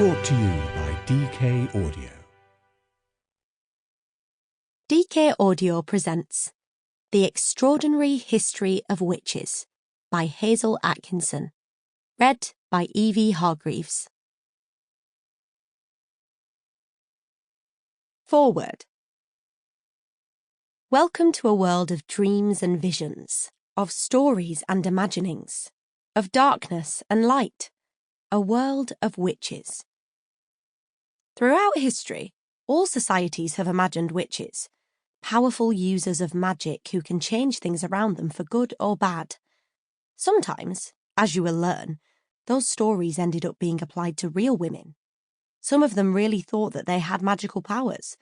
Brought to you by DK Audio. DK Audio presents The Extraordinary History of Witches by Hazel Atkinson. Read by Evie Hargreaves. Forward. Welcome to a world of dreams and visions, of stories and imaginings, of darkness and light, a world of witches. Throughout history, all societies have imagined witches, powerful users of magic who can change things around them for good or bad. Sometimes, as you will learn, those stories ended up being applied to real women. Some of them really thought that they had magical powers,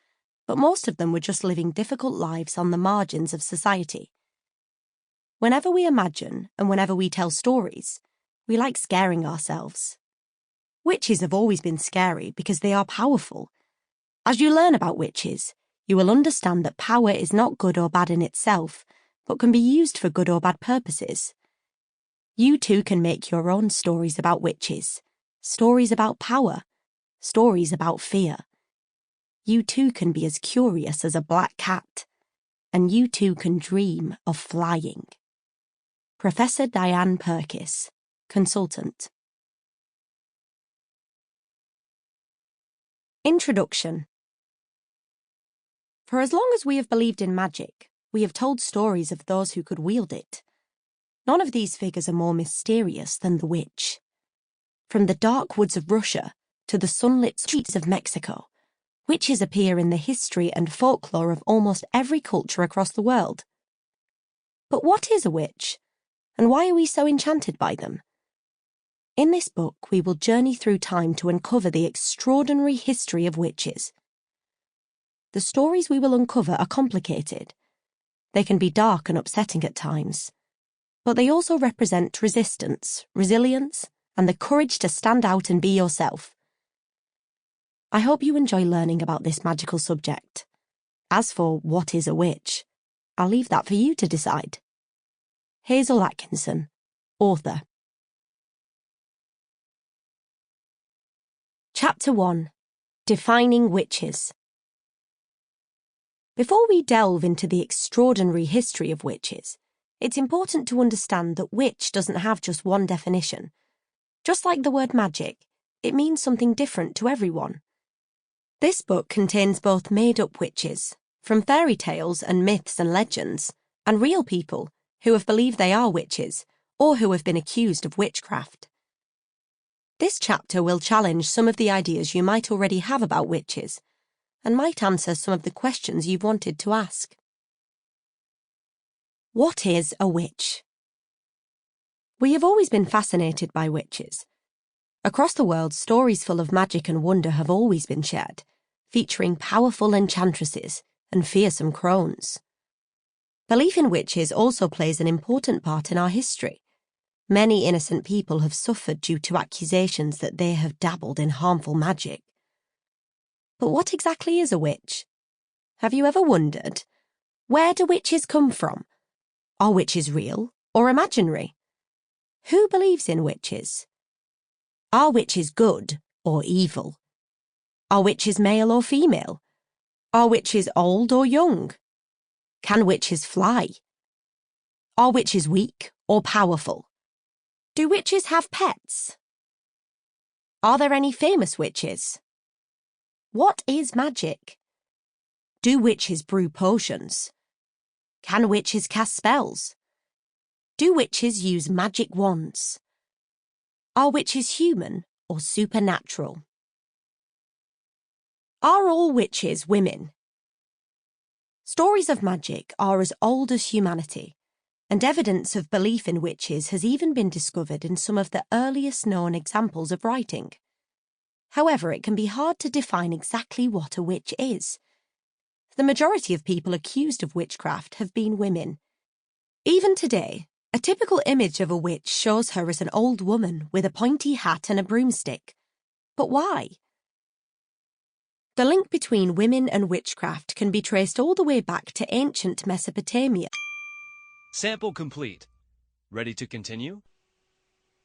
but most of them were just living difficult lives on the margins of society. Whenever we imagine and whenever we tell stories, we like scaring ourselves. Witches have always been scary because they are powerful. As you learn about witches, you will understand that power is not good or bad in itself, but can be used for good or bad purposes. You too can make your own stories about witches, stories about power, stories about fear. You too can be as curious as a black cat, and you too can dream of flying. Professor Diane Purkis, Consultant. Introduction. For as long as we have believed in magic, we have told stories of those who could wield it. None of these figures are more mysterious than the witch. From the dark woods of Russia to the sunlit streets of Mexico, witches appear in the history and folklore of almost every culture across the world. But what is a witch, and why are we so enchanted by them? In this book, we will journey through time to uncover the extraordinary history of witches. The stories we will uncover are complicated. They can be dark and upsetting at times, but they also represent resistance, resilience, and the courage to stand out and be yourself. I hope you enjoy learning about this magical subject. As for what is a witch, I'll leave that for you to decide. Hazel Atkinson, author. Chapter 1. Defining Witches. Before we delve into the extraordinary history of witches, it's important to understand that witch doesn't have just one definition. Just like the word magic, it means something different to everyone. This book contains both made-up witches, from fairy tales and myths and legends, and real people who have believed they are witches, or who have been accused of witchcraft. This chapter will challenge some of the ideas you might already have about witches, and might answer some of the questions you've wanted to ask. What is a witch? We have always been fascinated by witches. Across the world, stories full of magic and wonder have always been shared, featuring powerful enchantresses and fearsome crones. Belief in witches also plays an important part in our history. Many innocent people have suffered due to accusations that they have dabbled in harmful magic. But what exactly is a witch? Have you ever wondered? Where do witches come from? Are witches real or imaginary? Who believes in witches? Are witches good or evil? Are witches male or female? Are witches old or young? Can witches fly? Are witches weak or powerful? Do witches have pets? Are there any famous witches? What is magic? Do witches brew potions? Can witches cast spells? Do witches use magic wands? Are witches human or supernatural? Are all witches women? Stories of magic are as old as humanity, and evidence of belief in witches has even been discovered in some of the earliest known examples of writing. However, it can be hard to define exactly what a witch is. The majority of people accused of witchcraft have been women. Even today, a typical image of a witch shows her as an old woman with a pointy hat and a broomstick. But why? The link between women and witchcraft can be traced all the way back to ancient Mesopotamia. Sample complete. Ready to continue?